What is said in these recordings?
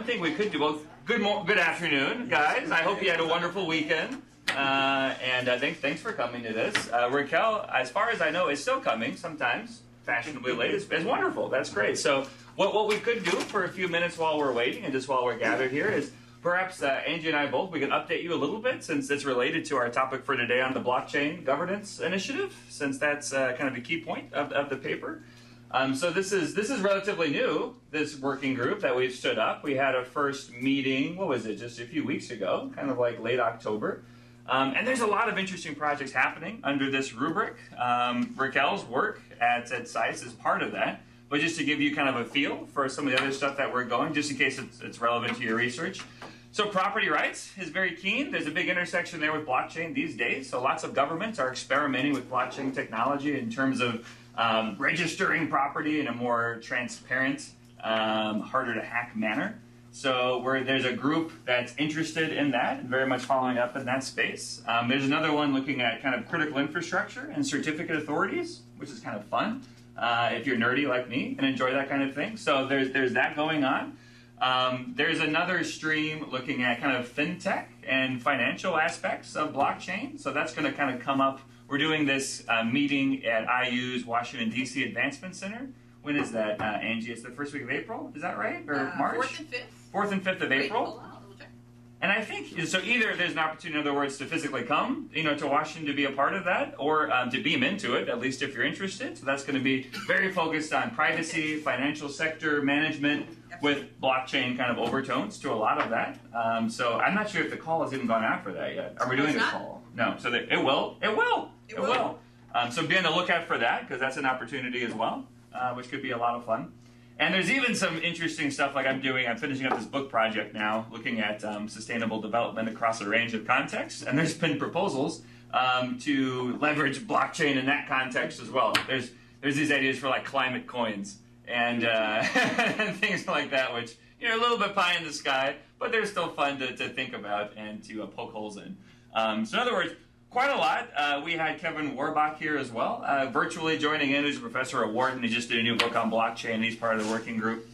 thing we could do, well, good afternoon, guys. I hope you had a wonderful weekend. Thanks for coming to this. Raquel, as far as I know, is still coming sometimes, fashionably late. It's wonderful. That's great. So what we could do for a few minutes while we're waiting and just while we're gathered here is perhaps Angie and I both, we can update you a little bit since it's related to our topic for today on the blockchain governance initiative, since that's kind of a key point of the paper. So this is relatively new, this working group that we've stood up. We had a first meeting, what was it, just a few weeks ago, kind of like late October. And there's a lot of interesting projects happening under this rubric. Raquel's work at SICE is part of that. But just to give you kind of a feel for some of the other stuff that we're going, just in case it's relevant to your research. So property rights is very keen. There's a big intersection there with blockchain these days. So lots of governments are experimenting with blockchain technology in terms of registering property in a more transparent, harder to hack manner. So there's a group that's interested in that and very much following up in that space. There's another one looking at kind of critical infrastructure and certificate authorities, which is kind of fun if you're nerdy like me and enjoy that kind of thing. So there's that going on. There's another stream looking at kind of fintech and financial aspects of blockchain. So that's going to kind of come up. We're doing this meeting at IU's Washington, D.C. Advancement Center. When is that, Angie? It's the first week of April, is that right? Or March? 4th and 5th. 4th and 5th of April. Hold on, I'll check. And I think, so either there's an opportunity, in other words, to physically come, to Washington to be a part of that, or to beam into it, at least if you're interested. So that's going to be very focused on privacy, financial sector management, with blockchain kind of overtones to a lot of that. So I'm not sure if the call has even gone out for that yet. Are we doing a call? No. So it will. So be on the lookout for that, because that's an opportunity as well, which could be a lot of fun. And there's even some interesting stuff like I'm finishing up this book project now, looking at sustainable development across a range of contexts. And there's been proposals to leverage blockchain in that context as well. There's these ideas for like climate coins and, and things like that, which a little bit pie in the sky, but they're still fun to think about and to poke holes in. So in other words, quite a lot. We had Kevin Warbach here as well, virtually joining in, who's a professor at Wharton. He just did a new book on blockchain. He's part of the working group.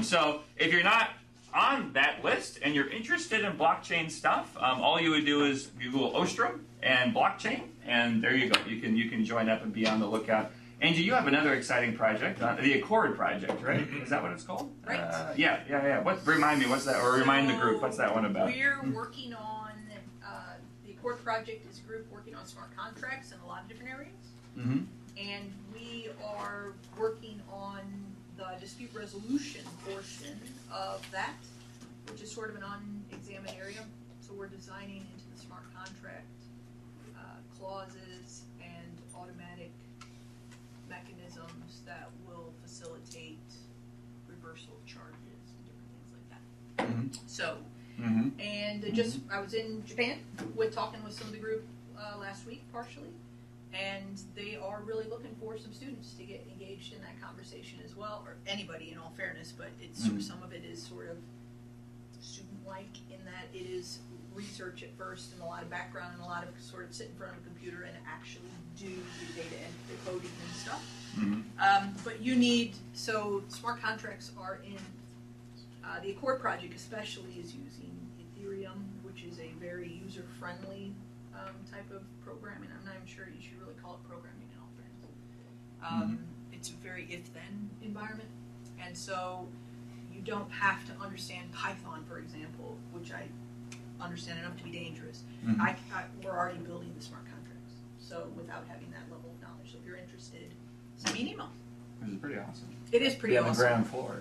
So if you're not on that list and you're interested in blockchain stuff, all you would do is Google Ostrom and blockchain, and there you go. You can join up and be on the lookout. Angie, you have another exciting project, the Accord project, right? Is that what it's called? Right. Yeah. Remind me, what's that? Or remind the group, what's that one about? We're working on the Accord project is a group working on smart contracts in a lot of different areas. Mm-hmm. And we are working on the dispute resolution portion of that, which is sort of an unexamined area. So we're designing into the smart contract clauses and automatic mechanisms that will facilitate reversal of charges and different things like that. Mm-hmm. So, Mm-hmm. I was in Japan talking with some of the group last week, partially, and they are really looking for some students to get engaged in that conversation as well, or anybody in all fairness, but it's some of it is sort of student-like in that it is research at first and a lot of background and a lot of sort of sit in front of a computer and actually do the data and the coding and stuff. Mm-hmm. But so smart contracts are in the Accord project especially is using Ethereum, which is a very user-friendly type of programming. I'm not even sure you should really call it programming in all fairness. It's a very if-then environment, and so you don't have to understand Python, for example, which I understand enough to be dangerous. Mm-hmm. We're already building the smart contracts, so without having that level of knowledge. So if you're interested, send me an email. Which is pretty awesome. It is pretty awesome. On the ground floor.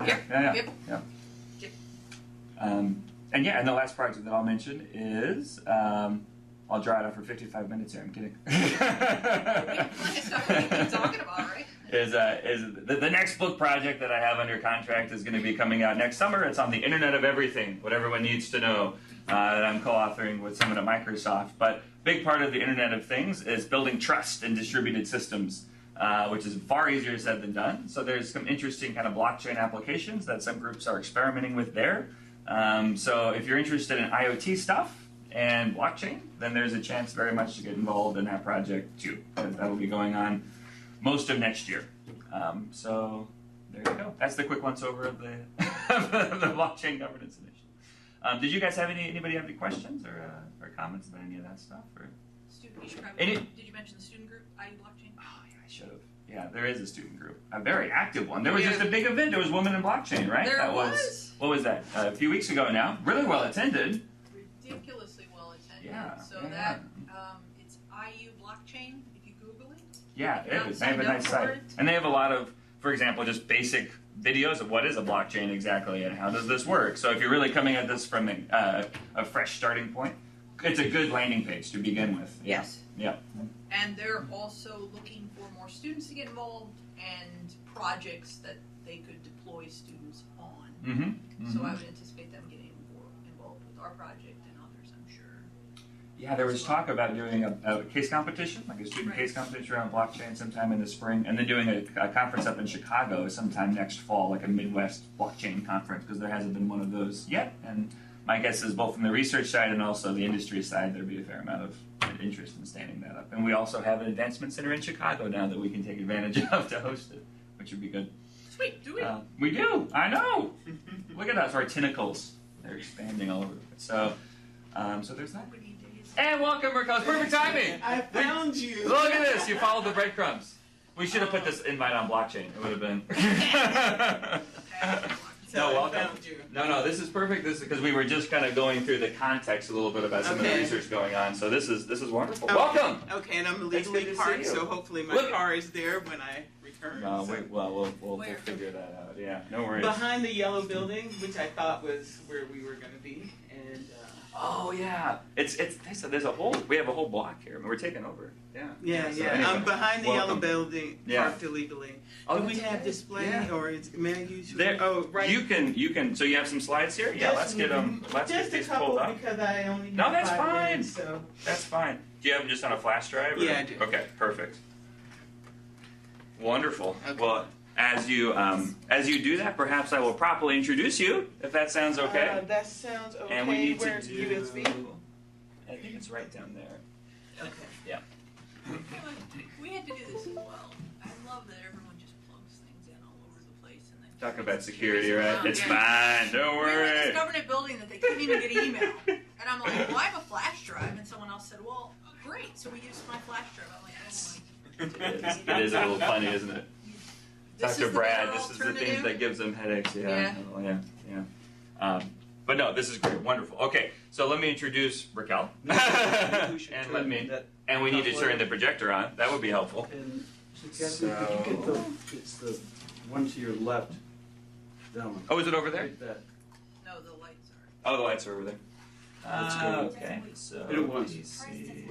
Yep. Yeah. And the last project that I'll mention is, I'll draw it out for 55 minutes here, I'm kidding. Plenty of stuff we can keep talking about, right? Is the next book project that I have under contract is going to be coming out next summer. It's on the Internet of Everything, what everyone needs to know, that I'm co-authoring with someone at Microsoft. But big part of the Internet of Things is building trust in distributed systems, which is far easier said than done. So there's some interesting kind of blockchain applications that some groups are experimenting with there. So if you're interested in IoT stuff and blockchain, then there's a chance very much to get involved in that project too. That'll be going on most of next year. So There you go. That's the quick once over of the of the blockchain governance initiative. Did you guys have anybody have any questions or comments about any of that stuff? Or Did you mention the student group, IU Blockchain? Oh yeah, I should have. Yeah, there is a student group, a very active one. There was just a big event. There was Women in Blockchain, right? There was. What was that? A few weeks ago now. Really well attended. Ridiculously well attended. Yeah. So it's IU Blockchain. If you Google it. Yeah, it is. They have a nice site, and they have a lot of, for example, just basic videos of what is a blockchain exactly and how does this work. So if you're really coming at this from a fresh starting point, it's a good landing page to begin with. Yes. Yeah. And they're also looking for more students to get involved and projects that they could deploy students on. Mm-hmm. Mm-hmm. So I would anticipate them getting more involved with our project and others, I'm sure. Yeah, there was talk about doing a case competition, like a student case competition around blockchain sometime in the spring, and then doing a conference up in Chicago sometime next fall, like a Midwest blockchain conference, because there hasn't been one of those yet. And my guess is both from the research side and also the industry side, there'll be a fair amount of interest in standing that up. And we also have an advancement center in Chicago now that we can take advantage of to host it, which would be good. Sweet, do we? We do, I know. Look at us, our tentacles. They're expanding all over. So there's that. And welcome, Raquel. Perfect timing. I found you. Look at this. You followed the breadcrumbs. We should have put this invite on blockchain. It would have been. No, welcome. No, this is perfect. This is because we were just kind of going through the context a little bit about some of the research going on. So this is wonderful. Okay. Welcome. Okay, and I'm legally parked, so hopefully my car is there when I return. No, so. we'll figure that out. Yeah, no worries. Behind the yellow building, which I thought was where we were going to be, and. Oh yeah, it's. They said there's we have a whole block here. I mean, we're taking over. Yeah. Yeah. So anyway, I'm behind the welcome. yellow building, parked illegally. Oh, do we have display, or may I use your? There, oh, right. You can. So you have some slides here. Yeah, let's get them. Let's just get these a couple pulled up. because I only. No, that's 5 fine. minutes, so. That's fine. Do you have them just on a flash drive? Or? Yeah, I do. Okay, perfect. Wonderful. Okay. Well, as you do that, perhaps I will properly introduce you, if that sounds okay. That sounds okay. And we need Where's to do. USB? I think it's right down there. Okay. Yeah. We had to do this as well. I love that everyone just plugs things in all over the place and then Talk about security, right? around. It's fine. Don't We were in worry. this government building that they couldn't even get email. And I'm like, well, I have a flash drive. And someone else said, well, great. So we used my flash drive. I'm like, oh my. It is a little funny, isn't it? This Dr. is the Brad, better this is the things alternative? that gives them headaches. Yeah. Yeah. Oh, yeah. But no, this is great. Wonderful. Okay, so let me introduce Raquel. And we need to turn the projector on. That would be helpful. And Catherine, could you get it's the one to your left. That one. Oh, is it over there? Right, that. No, the lights are. Oh, the lights are over there. Let's go. Okay, so Hit it once. let me see.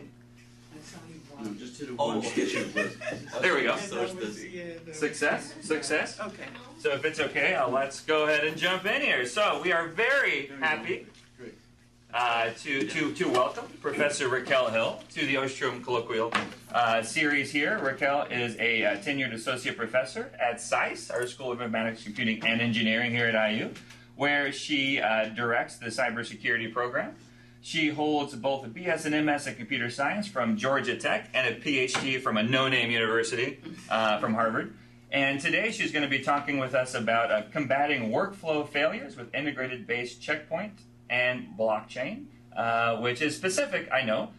No, just hit it once. Get your list. There we go. Yeah, Success. Okay. So if it's okay, let's go ahead and jump in here. So we are very happy to welcome Professor Raquel Hill to the Ostrom Colloquium series here. Raquel is a tenured associate professor at SAIS, our School of Informatics, Computing, and Engineering here at IU, where she directs the cybersecurity program. She holds both a BS and MS in computer science from Georgia Tech and a PhD from a no-name university from Harvard. And today she's going to be talking with us about combating workflow failures with integrated base checkpoint and blockchain, which is specific, I know,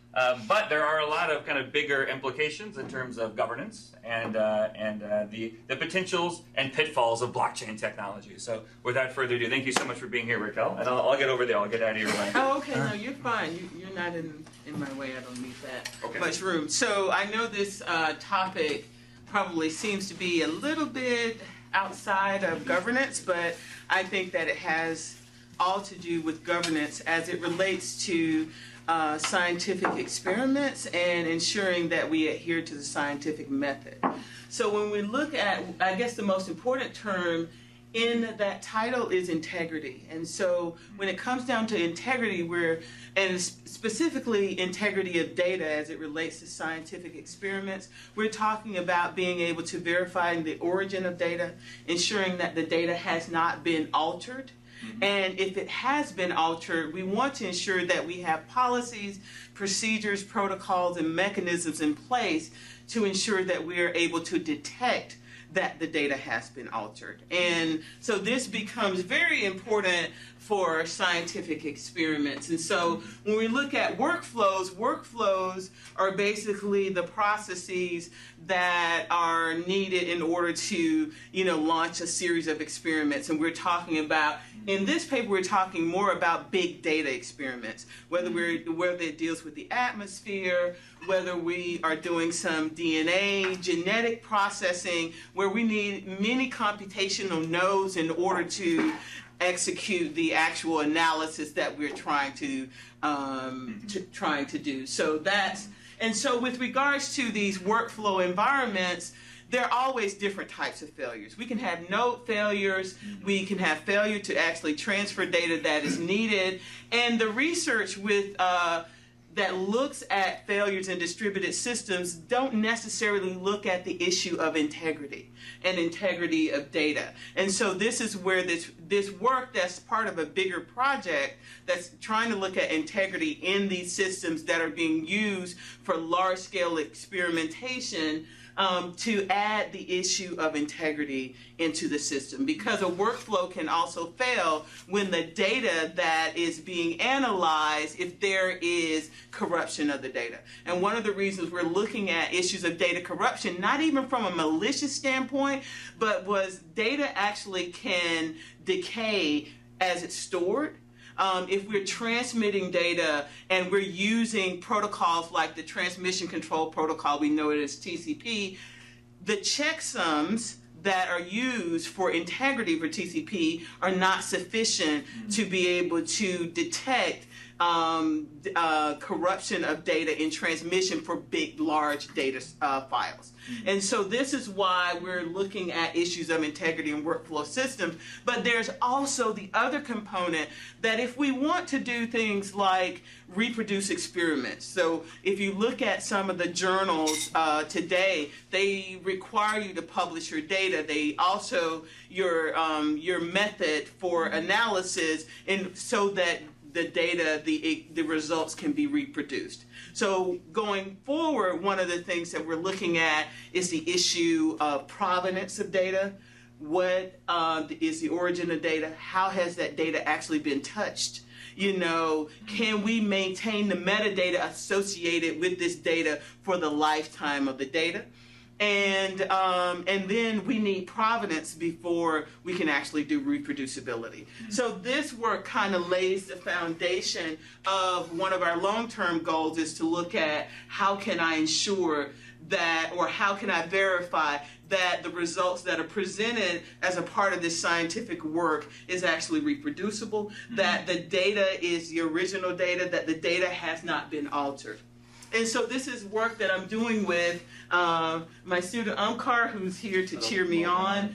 but there are a lot of kind of bigger implications in terms of governance and the potentials and pitfalls of blockchain technology. So without further ado, thank you so much for being here, Raquel. And I'll get over there. I'll get out of your way. Oh, okay. No, you're fine. You're not in my way. I don't need that much Okay. room. So I know this topic probably seems to be a little bit outside of governance, but I think that it has all to do with governance as it relates to scientific experiments and ensuring that we adhere to the scientific method. So when we look at, I guess the most important term in that title is integrity. And so when it comes down to integrity, and specifically integrity of data as it relates to scientific experiments, we're talking about being able to verify the origin of data, ensuring that the data has not been altered. And if it has been altered, we want to ensure that we have policies, procedures, protocols, and mechanisms in place to ensure that we are able to detect that the data has been altered. And so this becomes very important for scientific experiments. And so when we look at workflows are basically the processes that are needed in order to, launch a series of experiments. And we're talking about, in this paper, we're talking more about big data experiments, whether it deals with the atmosphere, whether we are doing some DNA, genetic processing, where we need many computational nodes in order to execute the actual analysis that we're trying to do. So with regards to these workflow environments, there are always different types of failures. We can have node failures, we can have failure to actually transfer data that is needed, and the research that looks at failures in distributed systems don't necessarily look at the issue of integrity and integrity of data. And so this is where this work that's part of a bigger project that's trying to look at integrity in these systems that are being used for large-scale experimentation, to add the issue of integrity into the system, because a workflow can also fail when the data that is being analyzed, if there is corruption of the data. And one of the reasons we're looking at issues of data corruption, not even from a malicious standpoint, but was data actually can decay as it's stored. If we're transmitting data and we're using protocols like the Transmission Control Protocol, we know it as TCP, the checksums that are used for integrity for TCP are not sufficient to be able to detect corruption of data in transmission for big, large data files. And so this is why we're looking at issues of integrity in workflow systems. But there's also the other component that if we want to do things like reproduce experiments, so if you look at some of the journals today, they require you to publish your data. They also, your method for analysis, and so that the data, the results can be reproduced. So going forward, one of the things that we're looking at is the issue of provenance of data. What is the origin of data? How has that data actually been touched? Can we maintain the metadata associated with this data for the lifetime of the data? And then we need provenance before we can actually do reproducibility. So this work kind of lays the foundation of one of our long-term goals, is to look at how can I ensure that, or how can I verify that the results that are presented as a part of this scientific work is actually reproducible, that the data is the original data, that the data has not been altered. And so this is work that I'm doing with my student Umkar, who's here to cheer me on.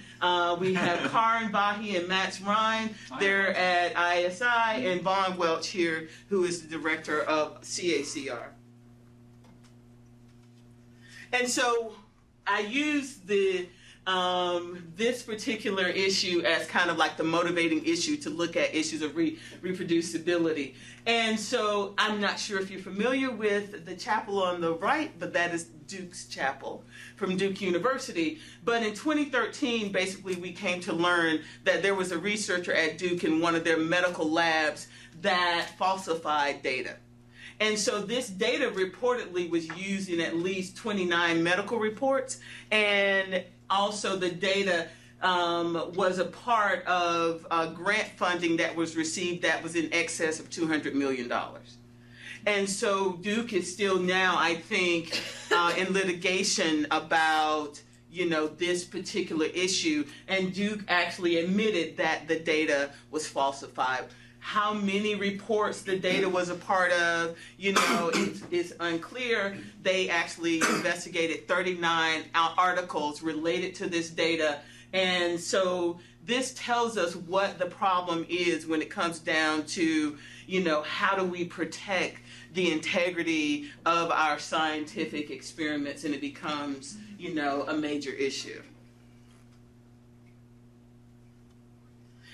We have Karin Bahi and Max Ryan. They're at ISI, and Vaughn Welch here, who is the director of CACR. And so I use this particular issue as kind of like the motivating issue to look at issues of reproducibility. And so I'm not sure if you're familiar with the chapel on the right, but that is Duke's chapel from Duke University. But in 2013, basically we came to learn that there was a researcher at Duke in one of their medical labs that falsified data. And so this data reportedly was used in at least 29 medical reports, and also the data was a part of grant funding that was received that was in excess of $200 million. And so Duke is still now, I think, in litigation about this particular issue, and Duke actually admitted that the data was falsified. How many reports the data was a part of, it's unclear. They actually investigated 39 articles related to this data. And so this tells us what the problem is when it comes down to, how do we protect the integrity of our scientific experiments, and it becomes, a major issue.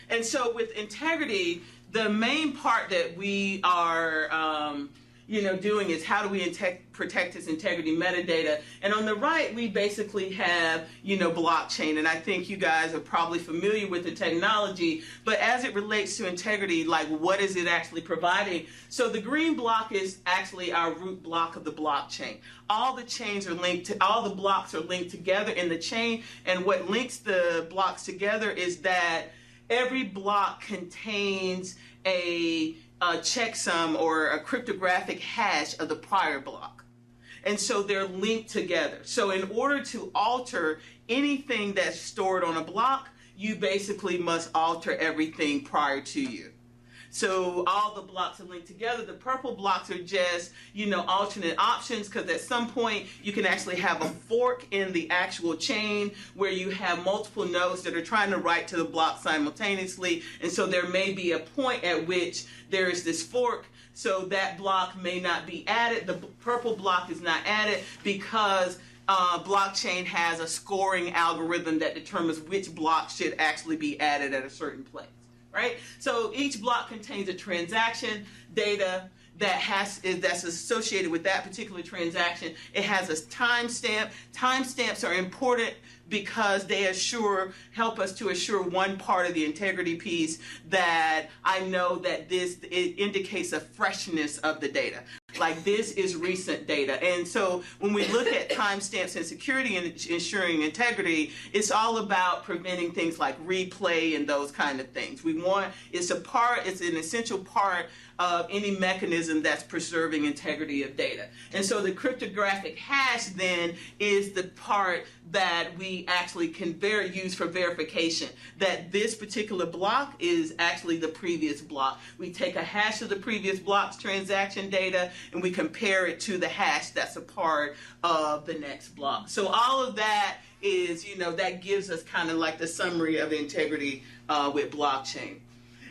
And so with integrity, the main part that we are doing is how do we protect this integrity metadata. And on the right, we basically have, blockchain. And I think you guys are probably familiar with the technology, but as it relates to integrity, like what is it actually providing? So the green block is actually our root block of the blockchain. All the chains are linked to, all the blocks are linked together in the chain. And what links the blocks together is that every block contains a checksum or a cryptographic hash of the prior block. And so they're linked together. So in order to alter anything that's stored on a block, you basically must alter everything prior to you. So all the blocks are linked together. The purple blocks are just, alternate options, because at some point you can actually have a fork in the actual chain where you have multiple nodes that are trying to write to the block simultaneously. And so there may be a point at which there is this fork. So that block may not be added. The purple block is not added because blockchain has a scoring algorithm that determines which block should actually be added at a certain place. Right? So each block contains a transaction data that's associated with that particular transaction. It has a timestamp. Timestamps are important because they help us to assure one part of the integrity piece, that I know that it indicates a freshness of the data. Like this is recent data. And so when we look at timestamps and security and ensuring integrity, it's all about preventing things like replay and those kind of things. It's an essential part of any mechanism that's preserving integrity of data. And so the cryptographic hash then is the part that we actually can use for verification that this particular block is actually the previous block. We take a hash of the previous block's transaction data and we compare it to the hash that's a part of the next block. So all of that is, that gives us kind of like the summary of integrity with blockchain.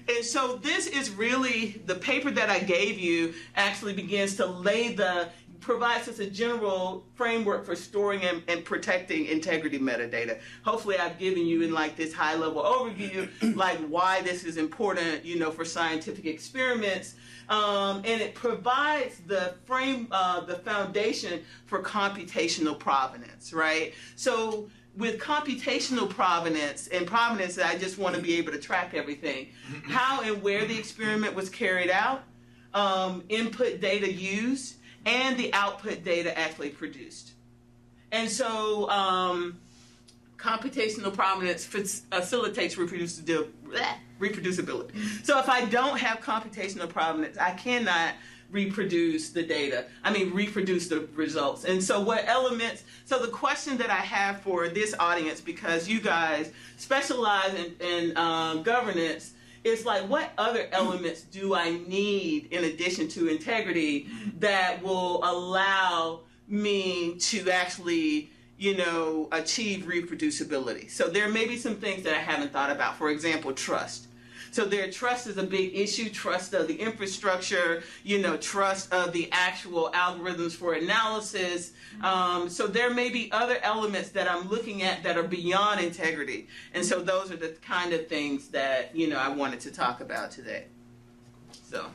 And so this is really, the paper that I gave you actually begins to provides us a general framework for storing and protecting integrity metadata. Hopefully I've given you in like this high level overview, like why this is important, for scientific experiments. And it provides the foundation for computational provenance, right? So with computational provenance, I just want to be able to track everything. How and where the experiment was carried out, input data used, and the output data actually produced. And so computational provenance facilitates reproducibility. So if I don't have computational provenance, I cannot reproduce the data. Reproduce the results. And so so the question that I have for this audience, because you guys specialize in governance, is like, what other elements do I need in addition to integrity that will allow me to actually, achieve reproducibility? So there may be some things that I haven't thought about. For example, trust. So trust is a big issue, trust of the infrastructure, trust of the actual algorithms for analysis. So there may be other elements that I'm looking at that are beyond integrity. And so those are the kind of things that, I wanted to talk about today. So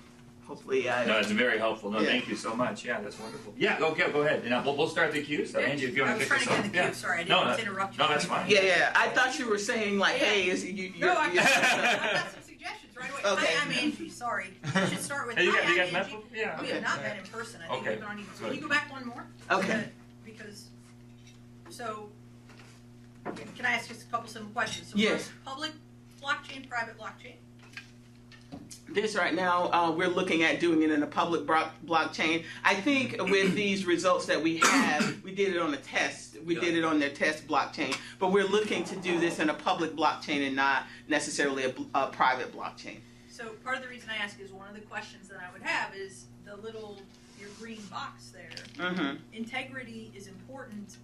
hopefully No, it's very helpful. No, Yeah. Thank you so much. Yeah, that's wonderful. Yeah, okay, go ahead. And we'll start the queue. So Angie, if you want to pick us up. I was trying to get in the queue. Sorry, I didn't mean to interrupt you. No, that's fine. Yeah. I thought you were saying like, hey, I've got some suggestions right away. Okay. Hi, I'm Angie. Sorry. I should start with, Hey, you hi, guys I'm met Angie. before? Yeah, We okay. have not met in person. I think Okay. we've been on even. So can you go back one more? Okay. Because, so, can I ask just a couple simple questions? So Yes. first, public blockchain, private blockchain. This right now, we're looking at doing it in a public blockchain. I think with these results that we have, we did it on a test. We did it on their test blockchain. But we're looking to do this in a public blockchain and not necessarily a private blockchain. So part of the reason I ask is one of the questions that I would have is your green box there. Mm-hmm. Integrity is important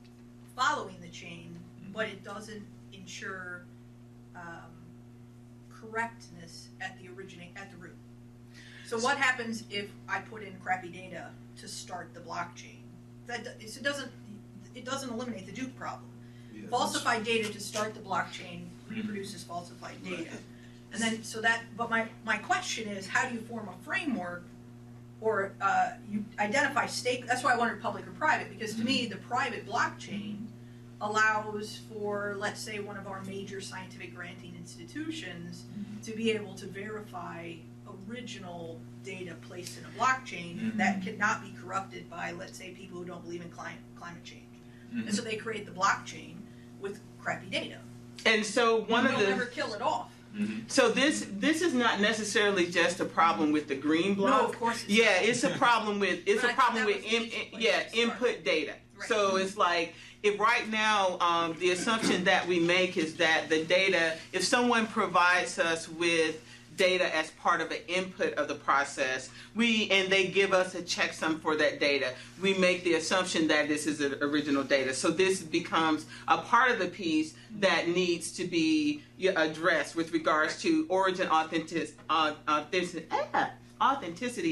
following the chain, but it doesn't ensure correctness at the root. So what happens if I put in crappy data to start the blockchain? It doesn't eliminate the dupe problem. Yeah, Falsified data to start the blockchain reproduces falsified data. And then but my question is, how do you form a framework or you identify stake. That's why I wanted public or private, because to me, the private blockchain allows for, let's say, one of our major scientific granting institutions to be able to verify original data placed in a blockchain that cannot be corrupted by, let's say, people who don't believe in climate change. And so they create the blockchain with crappy data. And so one of the never kill it off. So this is not necessarily just a problem with the green block. No, of course. It's a problem with input data. Right. So it's like, if right now the assumption that we make is that the data, if someone provides us with data as part of an input of the process, and they give us a checksum for that data, we make the assumption that this is the original data. So this becomes a part of the piece that needs to be addressed with regards to origin authenticity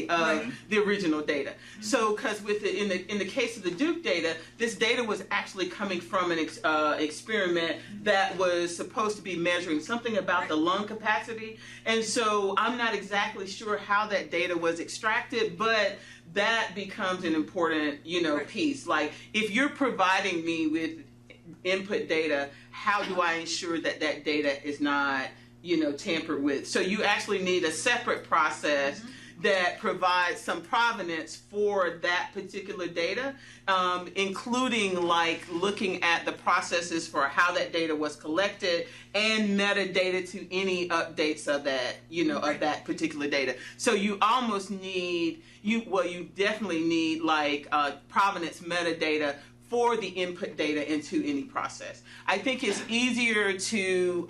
of the original data. So, because in the case of the Duke data, this data was actually coming from an experiment that was supposed to be measuring something about the lung capacity, and so I'm not exactly sure how that data was extracted, but that becomes an important piece. Like, if you're providing me with input data, how do I ensure that that data is not tampered with? So you actually need a separate process that provides some provenance for that particular data, including like looking at the processes for how that data was collected and metadata to any updates of that, of that particular data. So you almost need, you definitely need like provenance metadata for the input data into any process. I think it's easier to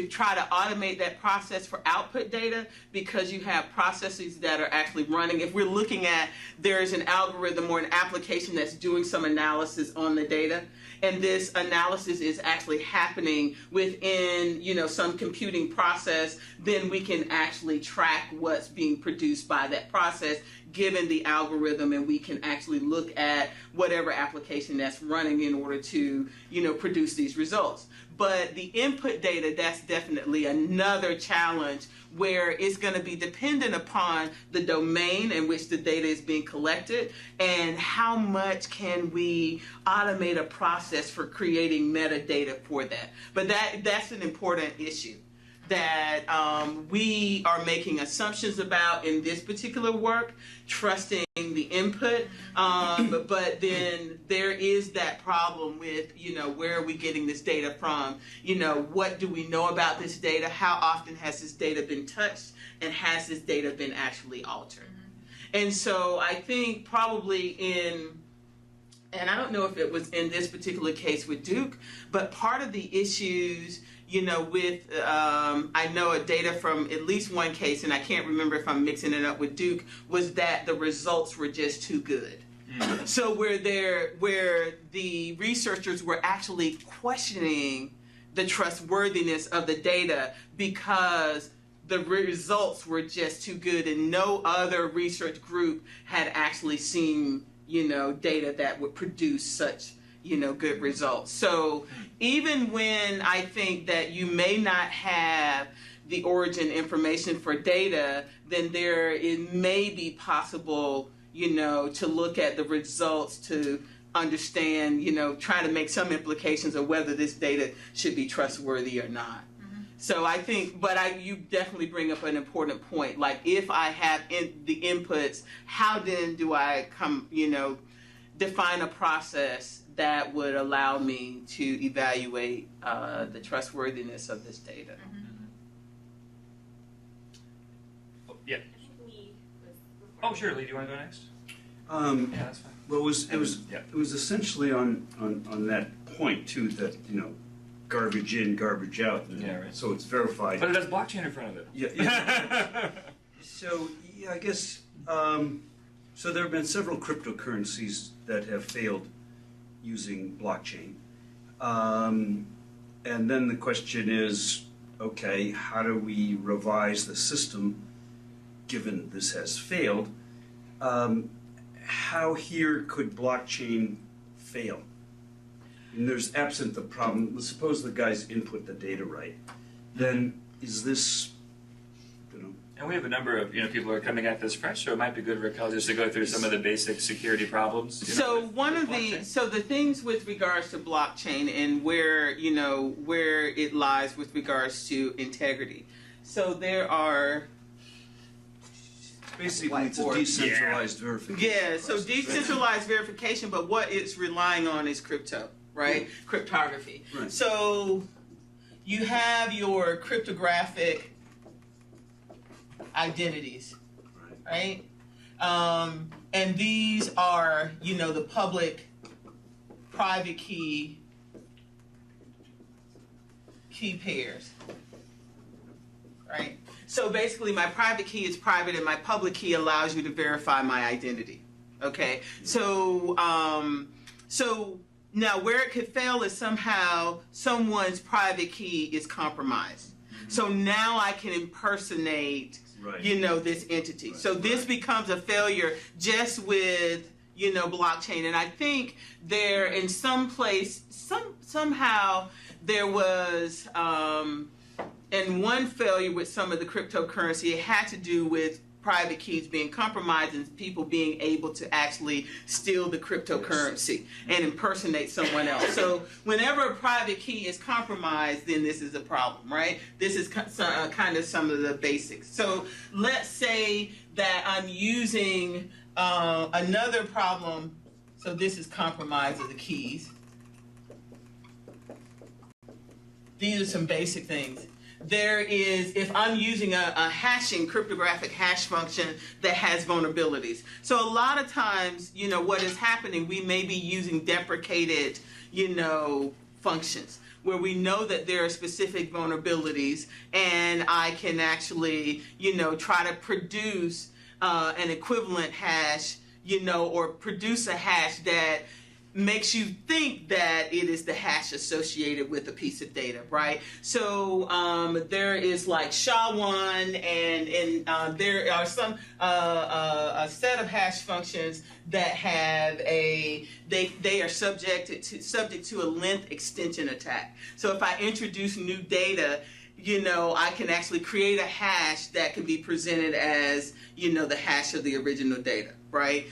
try to automate that process for output data because you have processes that are actually running. If we're looking at, there's an algorithm or an application that's doing some analysis on the data, and this analysis is actually happening within, some computing process, then we can actually track what's being produced by that process given the algorithm, and we can actually look at whatever application that's running in order to, produce these results. But the input data, that's definitely another challenge where it's going to be dependent upon the domain in which the data is being collected and how much can we automate a process for creating metadata for that. But that's an important issue that we are making assumptions about in this particular work, trusting the input, but then there is that problem with, where are we getting this data from? What do we know about this data? How often has this data been touched? And has this data been actually altered? And so I think probably and I don't know if it was in this particular case with Duke, but part of the issues with, I know a data from at least one case, and I can't remember if I'm mixing it up with Duke, was that the results were just too good. So where the researchers were actually questioning the trustworthiness of the data because the results were just too good, and no other research group had actually seen, data that would produce such good results. So even when I think that you may not have the origin information for data, then it may be possible, to look at the results to understand, try to make some implications of whether this data should be trustworthy or not. So I think, you definitely bring up an important point. Like, if I have the inputs, how then do I define a process that would allow me to evaluate the trustworthiness of this data? Yeah. Oh, sure, Lee. Do you want to go next? Yeah, that's fine. Well, it was essentially on that point too, that garbage in, garbage out. Right. So it's verified. But it has blockchain in front of it. Yeah. So I guess so. There have been several cryptocurrencies that have failed using blockchain, and then the question is, okay, how do we revise the system given this has failed? How here could blockchain fail? And there's absent the problem. Let's suppose the guys input the data right. Then is this, And we have a number of people who are coming at this fresh, so it might be good, Raquel, just to go through some of the basic security problems. So the things with regards to blockchain and where it lies with regards to integrity. So there are Basically, it's a decentralized verification. Yeah, so decentralized verification, but what it's relying on is crypto, right? Cryptography. Right. So you have your cryptographic identities, right? And these are, the public private key pairs, right? So basically my private key is private and my public key allows you to verify my identity, okay? So, so now where it could fail is somehow someone's private key is compromised. So now I can impersonate, this entity. So this becomes a failure just with, blockchain. And I think there in some place, somehow there was, and one failure with some of the cryptocurrency, it had to do with private keys being compromised and people being able to actually steal the cryptocurrency and impersonate someone else. So whenever a private key is compromised, then this is a problem, right? This is kind of some of the basics. So let's say that I'm using another problem. So this is compromise of the keys. These are some basic things. There is, if I'm using a hashing cryptographic hash function that has vulnerabilities. So a lot of times, what is happening, we may be using deprecated, functions where we know that there are specific vulnerabilities and I can actually, try to produce an equivalent hash, or produce a hash that makes you think that it is the hash associated with a piece of data, right? So there is like SHA-1 and there are some a set of hash functions that have they are subject to a length extension attack. So if I introduce new data, I can actually create a hash that can be presented as, the hash of the original data, right?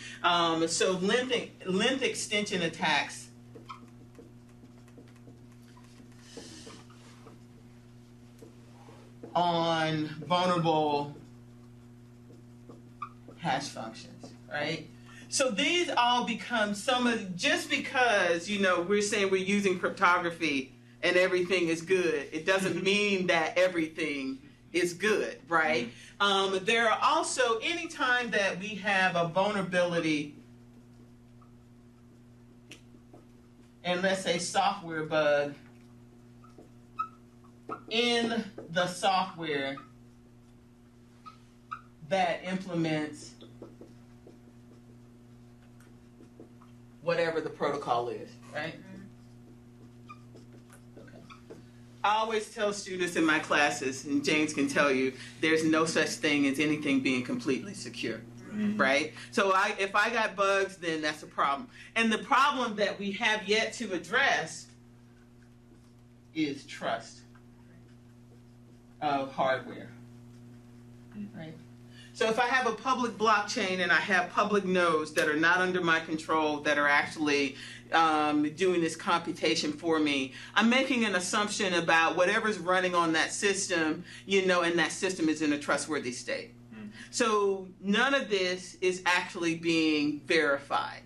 So length extension attacks on vulnerable hash functions, right? So these all become just because, we're saying we're using cryptography and everything is good, it doesn't mean that everything is good, right? There are also, anytime that we have a vulnerability, and let's say software bug in the software that implements whatever the protocol is, right? I always tell students in my classes, and James can tell you, there's no such thing as anything being completely secure, right? So if I got bugs, then that's a problem. And the problem that we have yet to address is trust of hardware, right? So if I have a public blockchain and I have public nodes that are not under my control, that are actually doing this computation for me, I'm making an assumption about whatever's running on that system, and that system is in a trustworthy state. So none of this is actually being verified.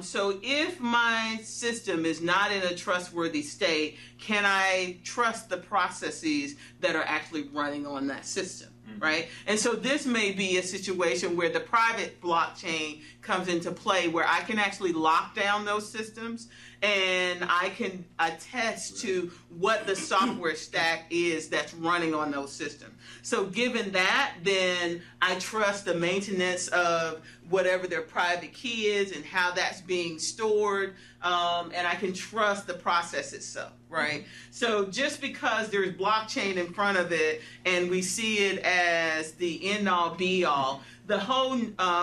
So if my system is not in a trustworthy state, can I trust the processes that are actually running on that system? Right? And so this may be a situation where the private blockchain comes into play, where I can actually lock down those systems and I can attest to what the software stack is that's running on those systems. So given that, then I trust the maintenance of whatever their private key is and how that's being stored, and I can trust the process itself, right? So just because there's blockchain in front of it and we see it as the end-all be-all, the whole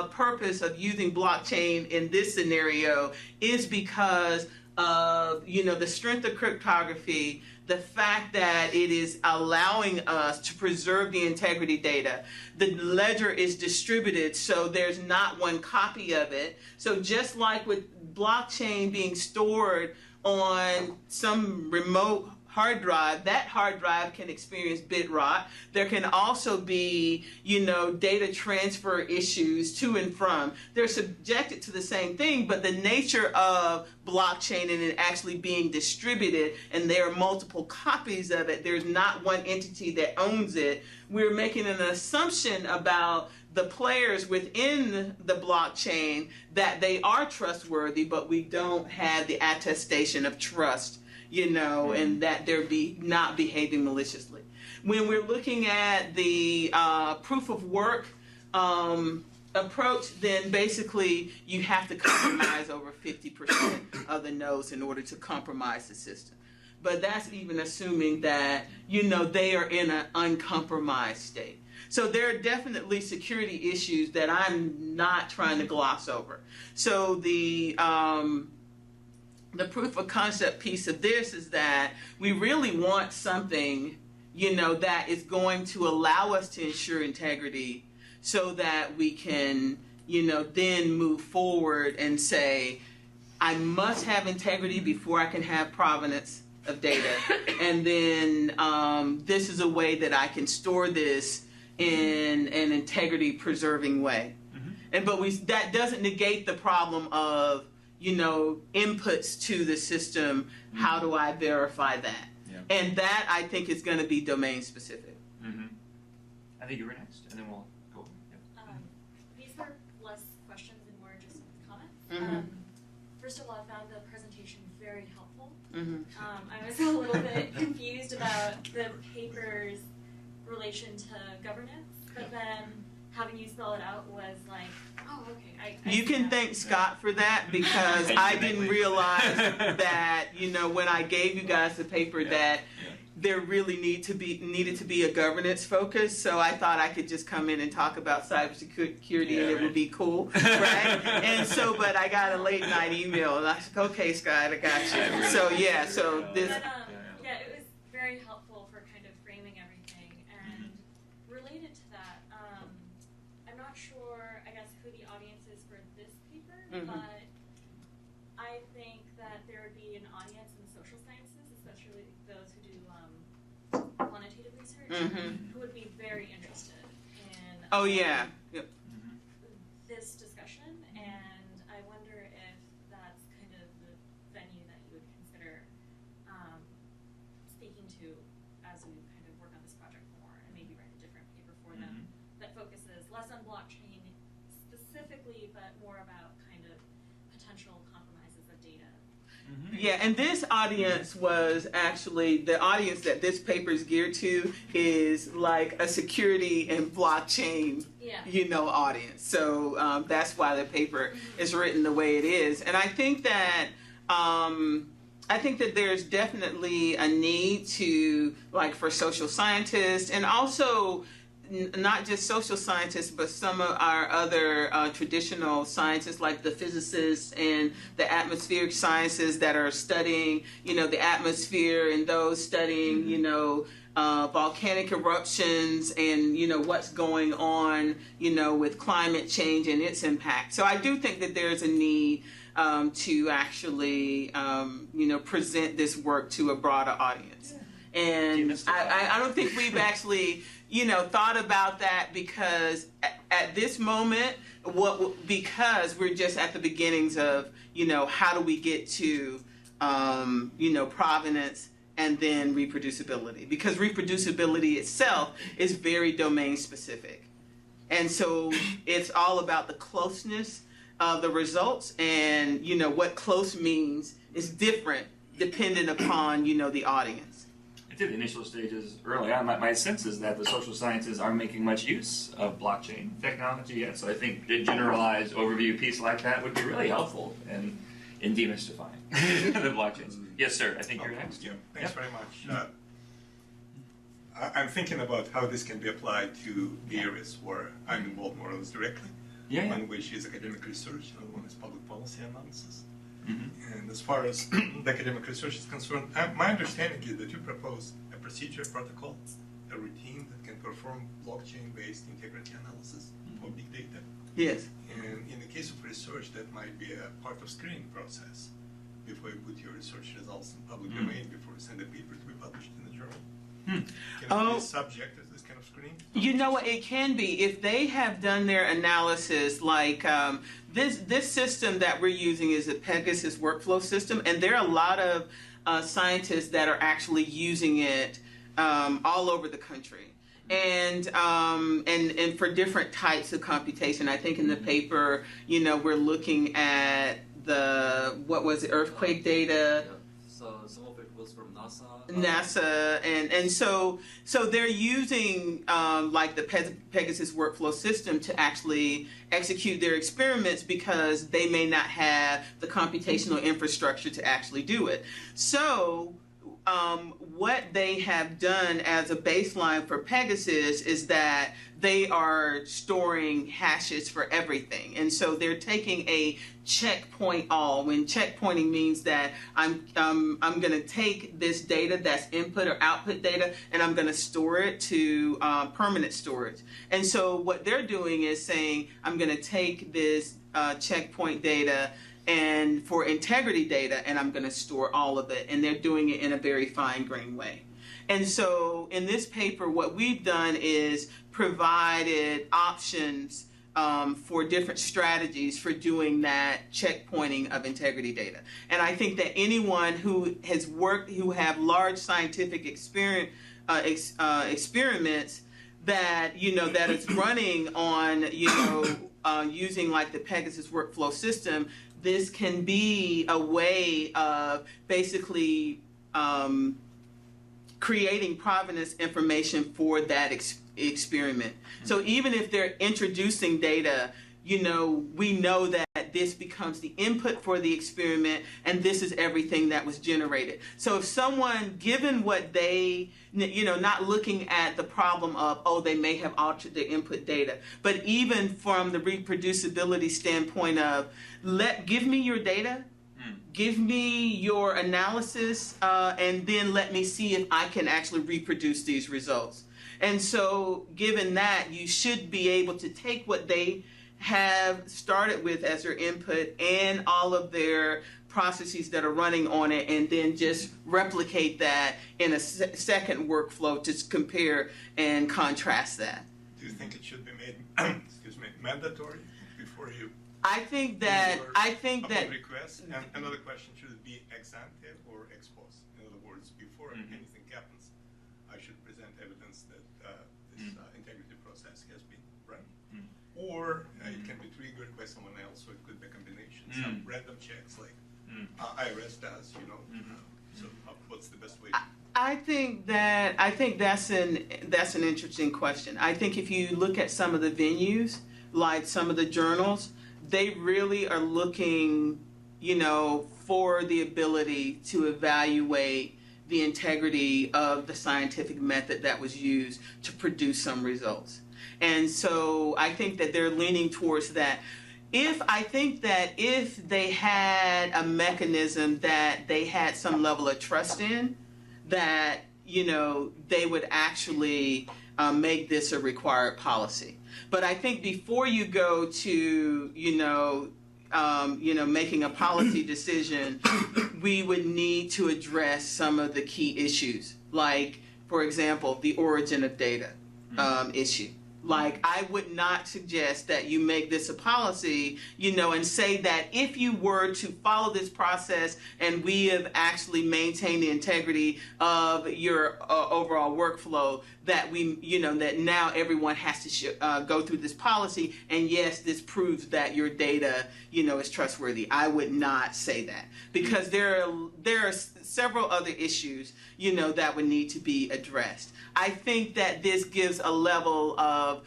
purpose of using blockchain in this scenario is because of, the strength of cryptography, the fact that it is allowing us to preserve the integrity data. The ledger is distributed, so there's not one copy of it. So just like with blockchain being stored on some remote hard drive, that hard drive can experience bit rot. There can also be, data transfer issues to and from. They're subjected to the same thing, but the nature of blockchain and it actually being distributed, and there are multiple copies of it, there's not one entity that owns it. We're making an assumption about the players within the blockchain that they are trustworthy, but we don't have the attestation of trust, and that they're not behaving maliciously. When we're looking at the proof of work approach, then basically you have to compromise over 50% of the nodes in order to compromise the system. But that's even assuming that, they are in an uncompromised state. So there are definitely security issues that I'm not trying to gloss over. So the proof of concept piece of this is that we really want something, that is going to allow us to ensure integrity so that we can, then move forward and say, I must have integrity before I can have provenance of data. And then this is a way that I can store this in an integrity preserving way. But that doesn't negate the problem of, inputs to the system. How do I verify that? Yeah. And that, I think, is going to be domain specific. I think you were next, and then we'll go. Yeah. These are less questions and more just comments. First of all, I found the presentation very helpful. I was a little bit confused about the paper's relation to governance, but then having you spell it out was like, oh, okay. You can thank Scott for that, because I didn't realize that, when I gave you guys the paper that there really needed to be a governance focus. So I thought I could just come in and talk about cybersecurity and it would be cool, right? And so, but I got a late night email and I said, okay, Scott, I got you. So this. Yeah, it was very helpful for kind of framing everything. And related to that, I'm not sure, I guess, who the audience is for this paper, but I think that there would be an audience in social sciences, especially those who do quantitative research, who would be very interested in this discussion. And I wonder if that's kind of the venue that you would consider speaking to as we kind of work on this project more, and maybe write a different paper for them that focuses less on blockchain specifically, but more about kind of potential compromises of data. Yeah, and this audience was actually, the audience that this paper is geared to is like a security and blockchain, audience. So that's why the paper is written the way it is. And I think that there's definitely a need to, like, for social scientists, and also not just social scientists, but some of our other traditional scientists, like the physicists and the atmospheric sciences that are studying, the atmosphere, and those studying, volcanic eruptions and, what's going on, with climate change and its impact. So I do think that there's a need to actually, present this work to a broader audience. And I don't think we've actually, thought about that, because at this moment, because we're just at the beginnings of, how do we get to, provenance and then reproducibility, because reproducibility itself is very domain specific. And so it's all about the closeness of the results, and, what close means is different dependent upon, the audience. The initial stages early on, my sense is that the social sciences aren't making much use of blockchain technology yet. So I think a generalized overview piece like that would be really helpful in demystifying the blockchains. Yes, sir. I think you're next. Yeah, thanks very much. I'm thinking about how this can be applied to the areas where I'm involved more or less directly. One which is academic research, another one is public policy analysis. And as far as the academic research is concerned, my understanding is that you propose a procedure, protocol, a routine that can perform blockchain-based integrity analysis of big data. Yes. And in the case of research, that might be a part of screening process before you put your research results in public domain, before you send a paper to be published in the journal. Can it be subject to this kind of screening? You know what? It can be if they have done their analysis. Like this system that we're using is a Pegasus workflow system, and there are a lot of scientists that are actually using it all over the country. And for different types of computation. I think in the paper, we're looking at earthquake data. Yeah. So some of it was from NASA, and so they're using like the Pegasus workflow system to actually execute their experiments because they may not have the computational infrastructure to actually do it. So what they have done as a baseline for Pegasus is that they are storing hashes for everything. And so they're taking a checkpoint all, when checkpointing means that I'm going to take this data that's input or output data and I'm going to store it to permanent storage. And so what they're doing is saying, I'm going to take this checkpoint data and for integrity data, and I'm going to store all of it. And they're doing it in a very fine-grained way. And so in this paper, what we've done is provided options for different strategies for doing that checkpointing of integrity data. And I think that anyone who has worked, who have large scientific experiments that, that is running on, using like the Pegasus workflow system, this can be a way of basically creating provenance information for that experiment. So even if they're introducing data, we know that this becomes the input for the experiment and this is everything that was generated. So if someone, given what they, not looking at the problem of, they may have altered their input data, but even from the reproducibility standpoint of, give me your data, give me your analysis, and then let me see if I can actually reproduce these results. And so given that, you should be able to take what they have started with as their input and all of their processes that are running on it, and then just replicate that in a second workflow to compare and contrast that. Do you think it should be made, mandatory before you? I think that Request. And another question: should it be ex ante or ex post? In other words, before anything happens, I should present evidence that this integrity process has been run, or it can be triggered by someone else, or it could be a combination. Some random checks like IRS does, So what's the best way? I think that's an interesting question. I think if you look at some of the venues, like some of the journals, they really are looking, for the ability to evaluate the integrity of the scientific method that was used to produce some results. And so I think that they're leaning towards that. If they had a mechanism that they had some level of trust in, that, they would actually make this a required policy. But I think before you go to, making a policy decision, we would need to address some of the key issues, like, for example, the origin of data issue. Like, I would not suggest that you make this a policy, and say that if you were to follow this process and we have actually maintained the integrity of your overall workflow, that that now everyone has to go through this policy, and yes, this proves that your data, is trustworthy. I would not say that, because there are several other issues, that would need to be addressed. I think that this would give a level of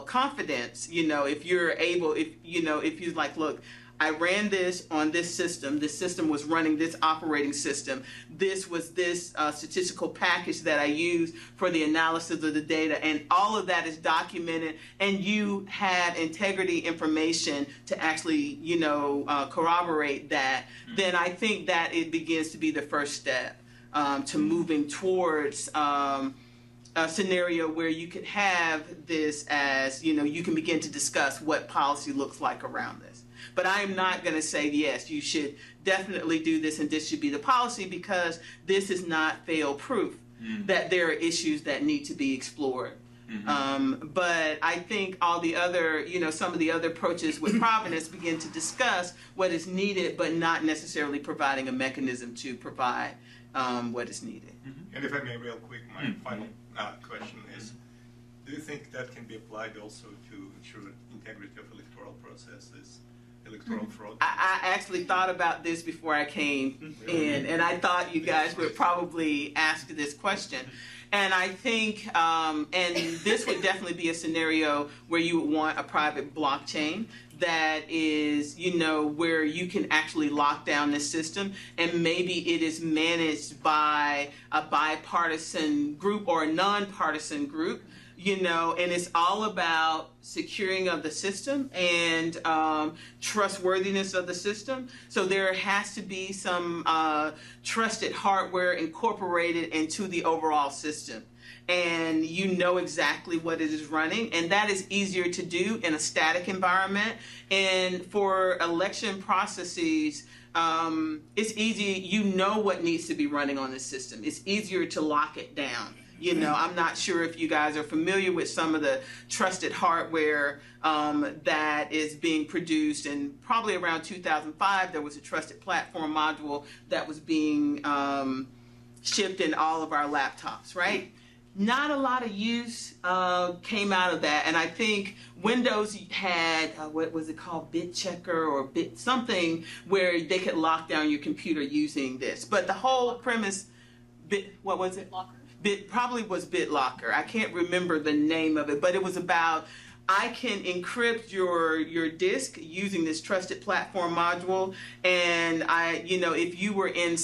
confidence, if you're able, if you're like, look, I ran this on this system. This system was running this operating system. This was this statistical package that I used for the analysis of the data. And all of that is documented. And you had integrity information to actually, corroborate that. Then I think that it begins to be the first step to moving towards a scenario where you could have this as, you can begin to discuss what policy looks like around this. But I am not going to say, yes, you should definitely do this and this should be the policy, because this is not fail-proof, that there are issues that need to be explored. But I think all the other, some of the other approaches with Provenance begin to discuss what is needed, but not necessarily providing a mechanism to provide what is needed. And if I may, real quick, my final question is, do you think that can be applied also to ensure integrity of electoral processes, electoral fraud? I actually thought about this before I came in, and I thought you guys would probably ask this question. And I think, and this would definitely be a scenario where you would want a private blockchain that is, where you can actually lock down the system, and maybe it is managed by a bipartisan group or a nonpartisan group, and it's all about securing of the system and trustworthiness of the system. So there has to be some trusted hardware incorporated into the overall system. And exactly what it is running, and that is easier to do in a static environment. And for election processes, it's easy, what needs to be running on the system. It's easier to lock it down. I'm not sure if you guys are familiar with some of the trusted hardware that is being produced. And probably around 2005, there was a trusted platform module that was being shipped in all of our laptops, right? Not a lot of use came out of that. And I think Windows had, what was it called, Bit Checker or Bit something, where they could lock down your computer using this. But the whole premise, what was it? Locker? Probably was BitLocker. I can't remember the name of it, but it was about, I can encrypt your disk using this trusted platform module, and if you were in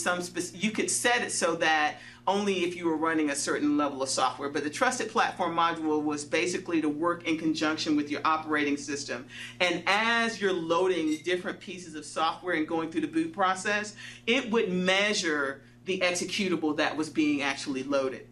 you could set it so that only if you were running a certain level of software. But the trusted platform module was basically to work in conjunction with your operating system. And as you're loading different pieces of software and going through the boot process, it would measure the executable that was being actually loaded.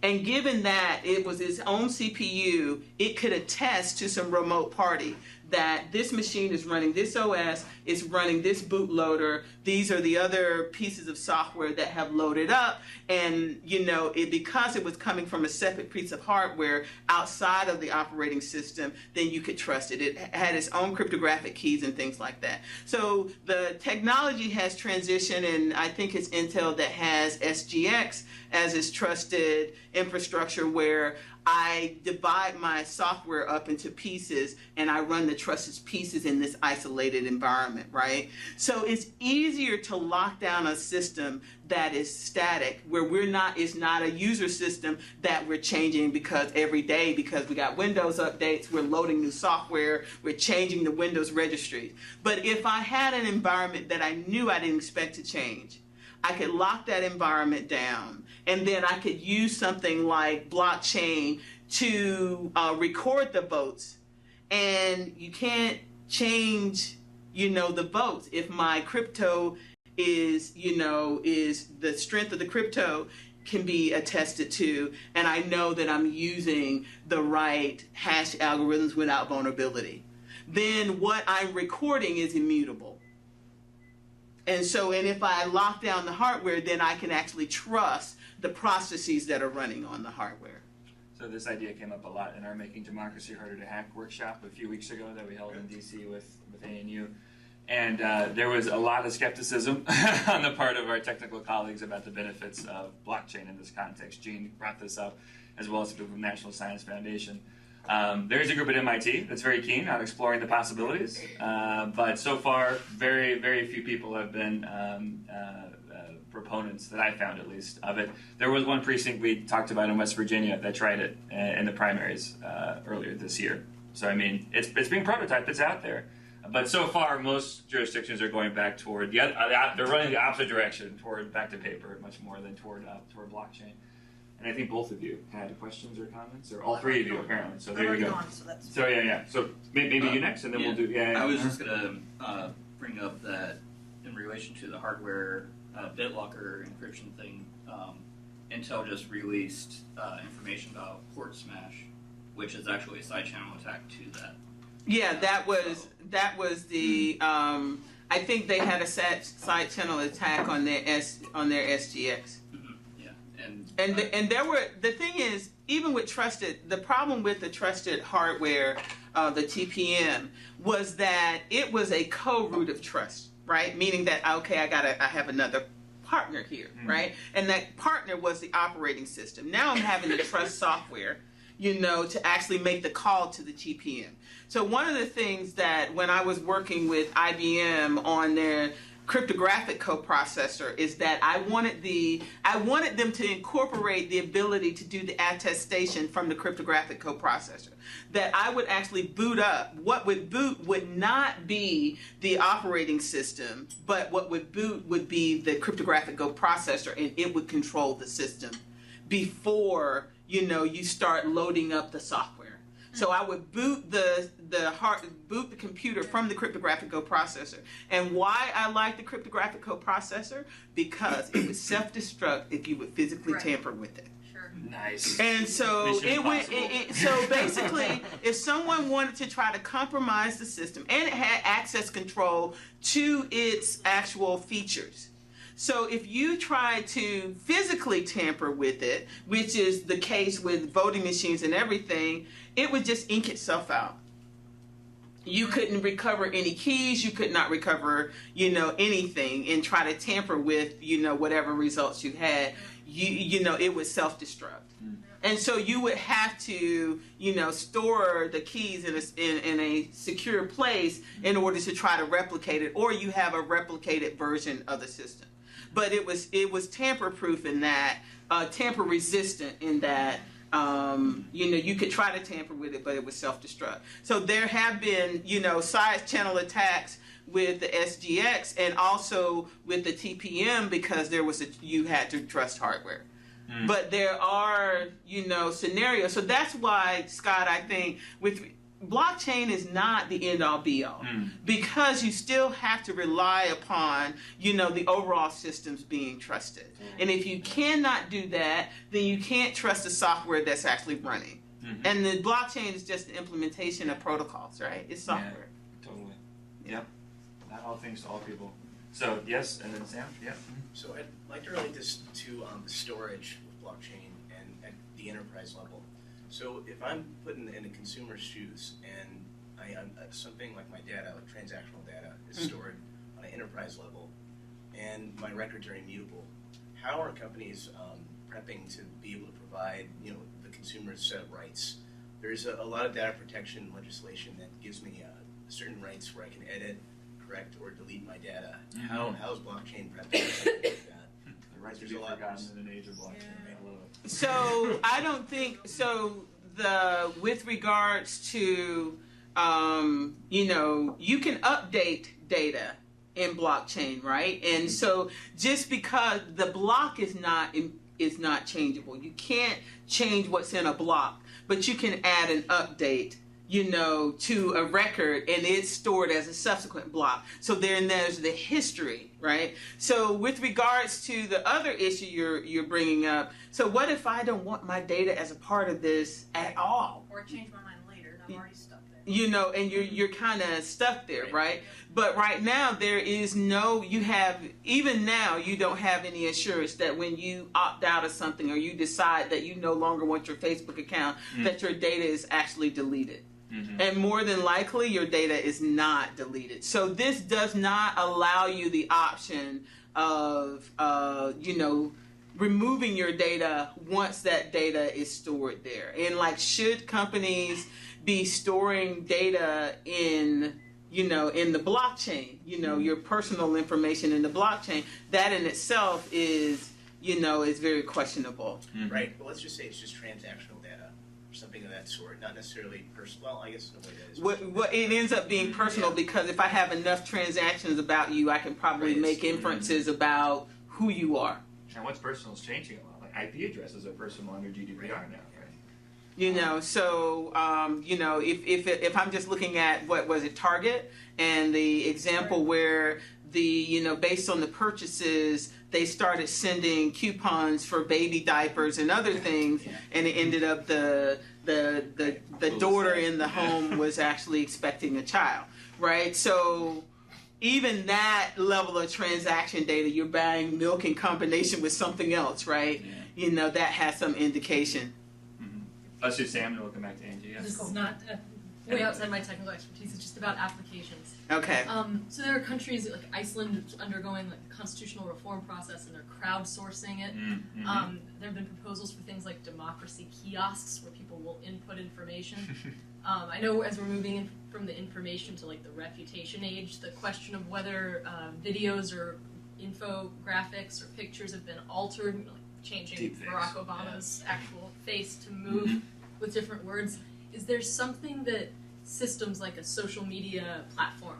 And given that it was its own CPU, it could attest to some remote party that this machine is running this OS, it's running this bootloader, these are the other pieces of software that have loaded up, and because it was coming from a separate piece of hardware outside of the operating system, then you could trust it. It had its own cryptographic keys and things like that. So the technology has transitioned, and I think it's Intel that has SGX as its trusted infrastructure, where I divide my software up into pieces and I run the trusted pieces in this isolated environment, right? So it's easier to lock down a system that is static, where it's not a user system that we're changing because every day, because we got Windows updates, we're loading new software, we're changing the Windows registries. But if I had an environment that I knew I didn't expect to change, I could lock that environment down, and then I could use something like blockchain to record the votes. And you can't change, the votes. If my crypto is the strength of the crypto can be attested to, and I know that I'm using the right hash algorithms without vulnerability, then what I'm recording is immutable. And if I lock down the hardware, then I can actually trust the processes that are running on the hardware. So this idea came up a lot in our Making Democracy Harder to Hack workshop a few weeks ago that we held in DC with ANU. And there was a lot of skepticism on the part of our technical colleagues about the benefits of blockchain in this context. Gene brought this up, as well as people from National Science Foundation. There's a group at MIT that's very keen on exploring the possibilities, but so far, very, very few people have been proponents, that I found at least, of it. There was one precinct we talked about in West Virginia that tried it in the primaries earlier this year. So, I mean, it's being prototyped, it's out there. But so far, most jurisdictions are going back toward they're running the opposite direction, toward back to paper, much more than toward blockchain. And I think both of you had questions or comments, or all three of you apparently. So there you go. So yeah. So maybe you next, and then we'll do. Yeah. I was just gonna bring up that in relation to the hardware BitLocker encryption thing, Intel just released information about port smash, which is actually a side channel attack to that. Yeah, that was the. I think they had a side channel attack on their SGX. And there were, the thing is, even with the problem with the trusted hardware, the TPM, was that it was a co-root of trust, right? Meaning that, okay, I have another partner here, right? And that partner was the operating system. Now I'm having to trust software, to actually make the call to the TPM. So one of the things that when I was working with IBM on their cryptographic coprocessor is that I wanted them to incorporate the ability to do the attestation from the cryptographic coprocessor. That I would actually boot up. What would boot would not be the operating system, but what would boot would be the cryptographic coprocessor, and it would control the system before you start loading up the software. So I would boot the computer from the cryptographic coprocessor. And why I like the cryptographic coprocessor? Because it would self-destruct if you would physically tamper with it. Sure. Nice. And so so basically, if someone wanted to try to compromise the system, and it had access control to its actual features. So if you try to physically tamper with it, which is the case with voting machines and everything, it would just ink itself out. You couldn't recover any keys. You could not recover, anything, and try to tamper with, whatever results you had. It would self-destruct. And so you would have to, store the keys in a secure place in order to try to replicate it, or you have a replicated version of the system. But it was tamper-proof in that, tamper-resistant in that, you could try to tamper with it, but it was self-destruct. So there have been, side channel attacks with the SGX and also with the TPM because you had to trust hardware. But there are, scenarios. So that's why, Scott, I think blockchain is not the end-all be-all because you still have to rely upon, the overall systems being trusted. And if you cannot do that, then you can't trust the software that's actually running. And the blockchain is just the implementation of protocols, right? It's software. Yeah, totally. Yep. Not all things to all people. So, yes, and then Sam? Yeah. So I'd like to relate this to the storage with blockchain and at the enterprise level. So if I'm putting in a consumer's shoes and I'm something like my data, like transactional data, is stored on an enterprise level and my records are immutable, how are companies prepping to be able to provide, the consumer's set of rights? There's a lot of data protection legislation that gives me certain rights where I can edit, correct, or delete my data. How is blockchain prepping to do that? The rights to be forgotten in an age of blockchain. I love it. So I don't think so. With regards to, you can update data in blockchain, right? And so just because the block is not changeable, you can't change what's in a block, but you can add an update, to a record, and it's stored as a subsequent block. So then there's the history, right? So with regards to the other issue you're bringing up, so what if I don't want my data as a part of this at all? Or change my mind later, and I'm already stuck there. And you're kind of stuck there, right? But right now there is even now you don't have any assurance that when you opt out of something or you decide that you no longer want your Facebook account, that your data is actually deleted. And more than likely, your data is not deleted. So this does not allow you the option of, removing your data once that data is stored there. And should companies be storing data in the blockchain, your personal information in the blockchain, that in itself is very questionable. Right. But let's just say it's just transactional data. something of that sort. Not necessarily personal. Well, I guess in a way that is. What it ends up being personal because if I have enough transactions about you, I can probably Right. make inferences about who you are. And what's personal is changing a lot. Like IP addresses are personal under GDPR now, right? You know, so you know, if I'm just looking at what was it, Target, and the example where based on the purchases, they started sending coupons for baby diapers and other things, and it ended up the daughter in the home was actually expecting a child, right? So even that level of transaction data, you're buying milk in combination with something else, right? Yeah. You know, that has some indication. Let's do Sam, and we'll come back to Angie. This is not way outside my technical expertise. It's just about applications. Okay. So there are countries like Iceland undergoing like the constitutional reform process, and they're crowdsourcing it. There have been proposals for things like democracy kiosks, where people will input information. I know as we're moving in from the information to like the reputation age, the question of whether videos or infographics or pictures have been altered, like changing Deepfakes. Barack Obama's actual face to move with different words. Is there something that systems like a social media platform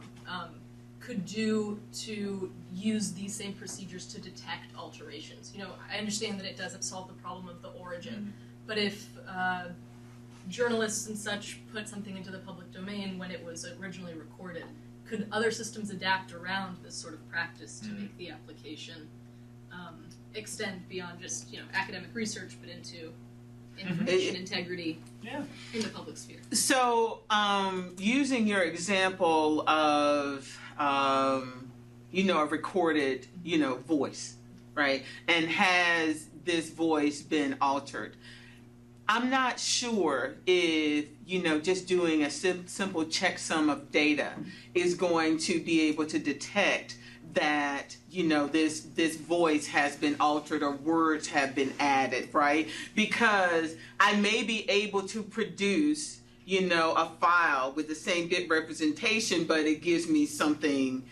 could do to use these same procedures to detect alterations? You know, I understand that it doesn't solve the problem of the origin, but if journalists and such put something into the public domain when it was originally recorded, could other systems adapt around this sort of practice to make the application extend beyond just academic research, but into information integrity in the public sphere? So, using your example of, a recorded, voice, right? And has this voice been altered? I'm not sure if, just doing a simple checksum of data is going to be able to detect that this voice has been altered or words have been added, right? Because I may be able to produce a file with the same bit representation, but it gives me something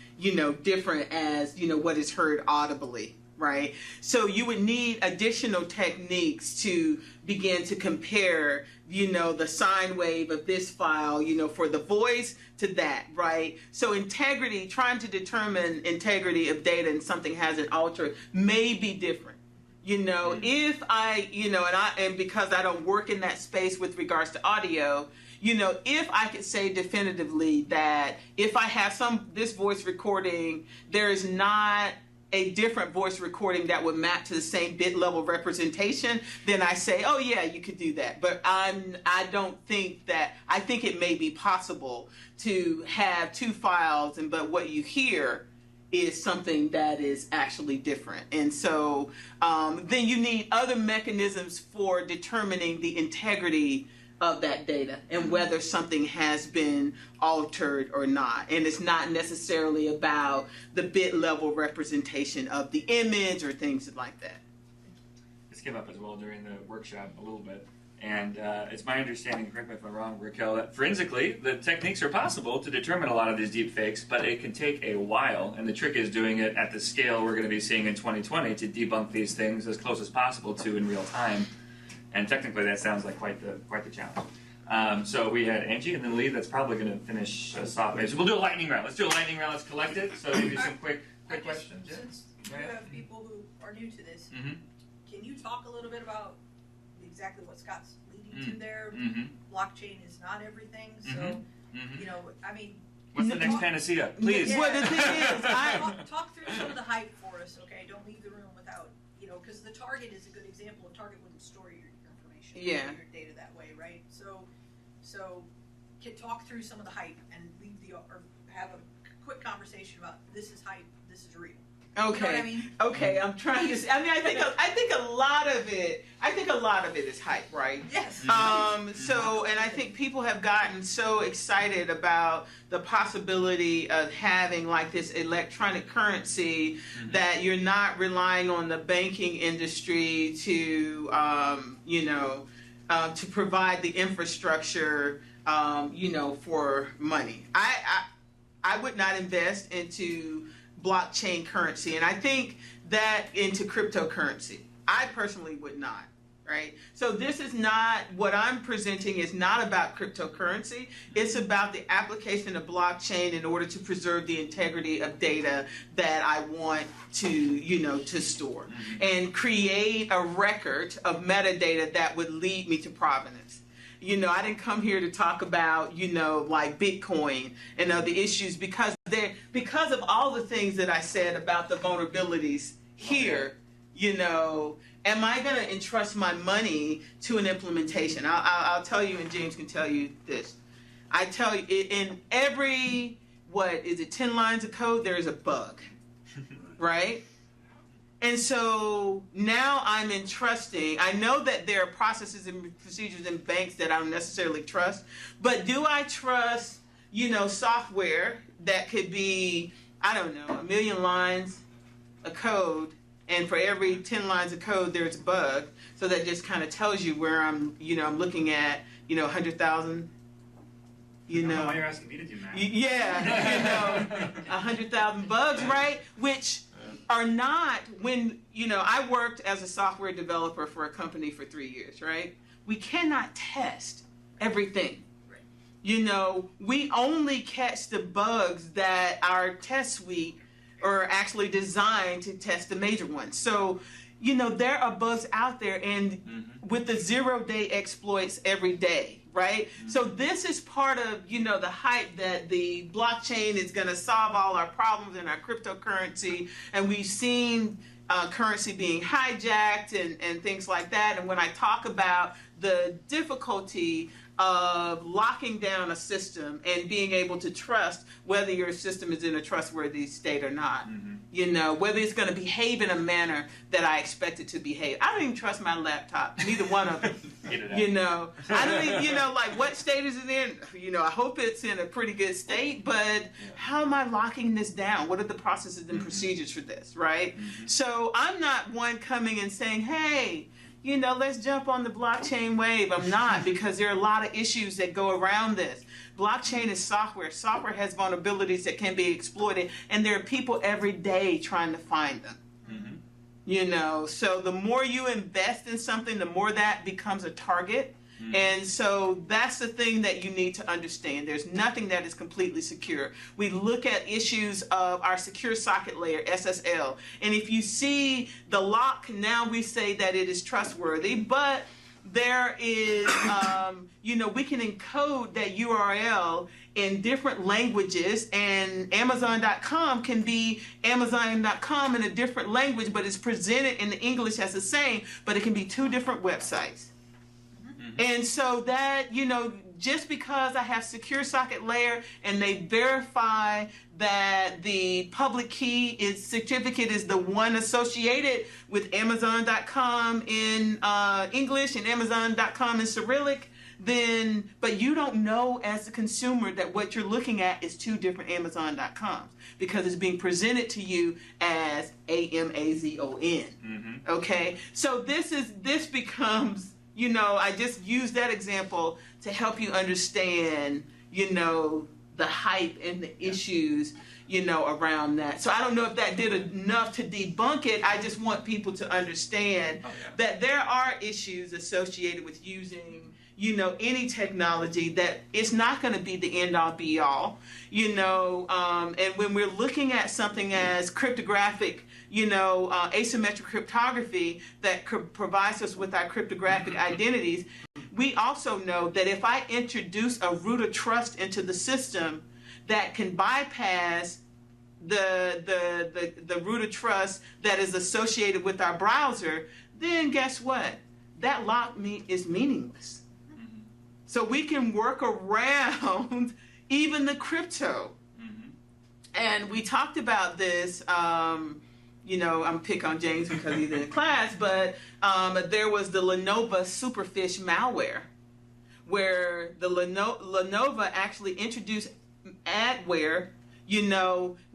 different as what is heard audibly, right? So you would need additional techniques to begin to compare the sine wave of this file for the voice to that, right? So integrity, trying to determine integrity of data and something hasn't altered may be different. If and because I don't work in that space with regards to audio, if I could say definitively that if I have this voice recording, there is not a different voice recording that would map to the same bit level representation, then I say, oh yeah, you could do that. But I don't think that, I think it may be possible to have two files, but what you hear is something that is actually different. And so then you need other mechanisms for determining the integrity of that data and whether something has been altered or not. And it's not necessarily about the bit level representation of the image or things like that. This came up as well during the workshop a little bit. And it's my understanding, correct me if I'm wrong, Raquel, that forensically the techniques are possible to determine a lot of these deep fakes, but it can take a while. And the trick is doing it at the scale we're going to be seeing in 2020 to debunk these things as close as possible to in real time. And technically, that sounds like quite the challenge. So we had Angie and then Lee. That's probably going to finish us off. So we'll do a lightning round. Let's do a lightning round. Let's collect it. So give you some quick questions. Since you have people who are new to this, can you talk a little bit about exactly what Scott's leading to there? Blockchain is not everything, so I mean. What's the next panacea? Please. Yeah. Well, the thing is, talk through some of the hype for us, okay? Don't leave the room without. Because the Target is a good example. Target wouldn't store your information, your data that way, right? So can talk through some of the hype and or have a quick conversation about this is hype, this is real. Okay. You know what I mean? Okay. I'm trying to. I think a lot of it. I think a lot of it is hype, right? Yes. So, and I think people have gotten so excited about the possibility of having like this electronic currency that you're not relying on the banking industry to, to provide the infrastructure, for money. I would not invest into blockchain currency, and I think that into cryptocurrency. I personally would not. right? So this is not, what I'm presenting is not about cryptocurrency. It's about the application of blockchain in order to preserve the integrity of data that I want to, to store and create a record of metadata that would lead me to provenance. I didn't come here to talk about, like Bitcoin and other issues because of all the things that I said about the vulnerabilities here, am I going to entrust my money to an implementation? I'll tell you, and James can tell you this. I tell you, in every, 10 lines of code, there is a bug, right? And so now I'm entrusting. I know that there are processes and procedures in banks that I don't necessarily trust, but do I trust, software that could be, I don't know, 1 million lines of code, and for every 10 lines of code there's a bug, so that just kind of tells you where I'm looking at 100,000. I don't know why you're asking me to do math. 100,000 bugs, right? Which are not, when I worked as a software developer for a company for 3 years, right? We cannot test everything. We only catch the bugs that our test suite are actually designed to test the major ones. So, there are bugs out there, and with the 0-day exploits every day, right? So this is part of, the hype that the blockchain is going to solve all our problems in our cryptocurrency, and we've seen currency being hijacked and things like that. And when I talk about the difficulty of locking down a system and being able to trust whether your system is in a trustworthy state or not. Whether it's going to behave in a manner that I expect it to behave. I don't even trust my laptop, neither one of them. I don't even, like what state is it in? I hope it's in a pretty good state, but how am I locking this down? What are the processes and procedures for this, right? So I'm not one coming and saying, hey, let's jump on the blockchain wave. I'm not, because there are a lot of issues that go around this. Blockchain is software. Software has vulnerabilities that can be exploited, and there are people every day trying to find them. So the more you invest in something, the more that becomes a target. And so that's the thing that you need to understand. There's nothing that is completely secure. We look at issues of our secure socket layer, SSL. And if you see the lock, now we say that it is trustworthy, but there is, we can encode that URL in different languages, and Amazon.com can be Amazon.com in a different language, but it's presented in the English as the same, but it can be 2 different websites. And so that, just because I have secure socket layer and they verify that the public key certificate is the one associated with Amazon.com in English and Amazon.com in Cyrillic, then, but you don't know as a consumer that what you're looking at is 2 different Amazon.coms because it's being presented to you as AMAZON. Okay? So this becomes, I just use that example to help you understand, the hype and the issues, around that. So I don't know if that did enough to debunk it. I just want people to understand that there are issues associated with using, any technology, that it's not going to be the end all be all, and when we're looking at something as cryptographic, asymmetric cryptography that provides us with our cryptographic identities, we also know that if I introduce a root of trust into the system that can bypass the root of trust that is associated with our browser, then guess what? That lock is meaningless. So we can work around even the crypto. And we talked about this, I'm pick on James because he's in class, but there was the Lenovo Superfish Malware, where the Lenovo actually introduced adware,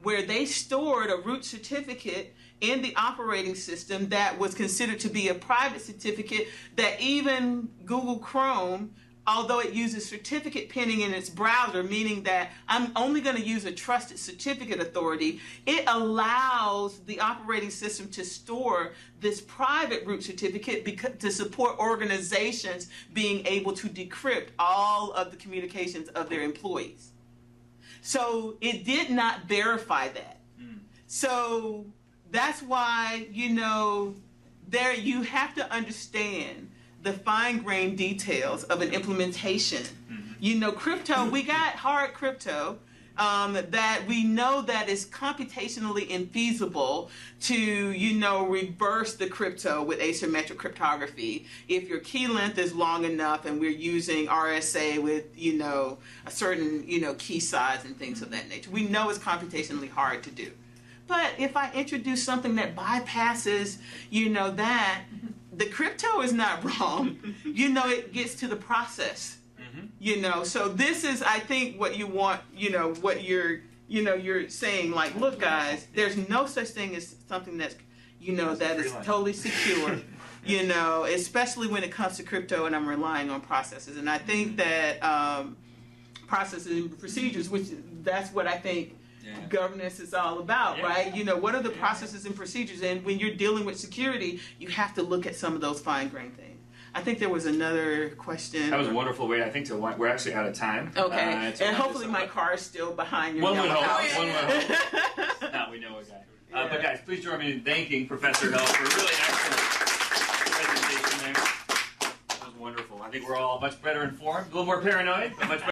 where they stored a root certificate in the operating system that was considered to be a private certificate that even Google Chrome although it uses certificate pinning in its browser, meaning that I'm only going to use a trusted certificate authority, it allows the operating system to store this private root certificate to support organizations being able to decrypt all of the communications of their employees. So it did not verify that. So that's why, there you have to understand the fine-grained details of an implementation. Crypto, we got hard crypto that we know that is computationally infeasible to, reverse the crypto with asymmetric cryptography. If your key length is long enough and we're using RSA with, a certain, key size and things of that nature. We know it's computationally hard to do. But if I introduce something that bypasses, that, the crypto is not wrong. It gets to the process. So this is, I think, what you want, what you're saying, like, look, guys, there's no such thing as something that's, that is totally secure, especially when it comes to crypto and I'm relying on processes. And I think that processes and procedures, which that's what I think governance is all about, right? What are the processes and procedures? And when you're dealing with security, you have to look at some of those fine-grained things. I think there was another question. That was a wonderful way, I think, we're actually out of time. Okay, and hopefully my car is still behind your yellow house. One would hope. Now we know a guy. But guys, please join me in thanking Professor Hill for a really excellent presentation there. That was wonderful. I think we're all much better informed, a little more paranoid, but much better.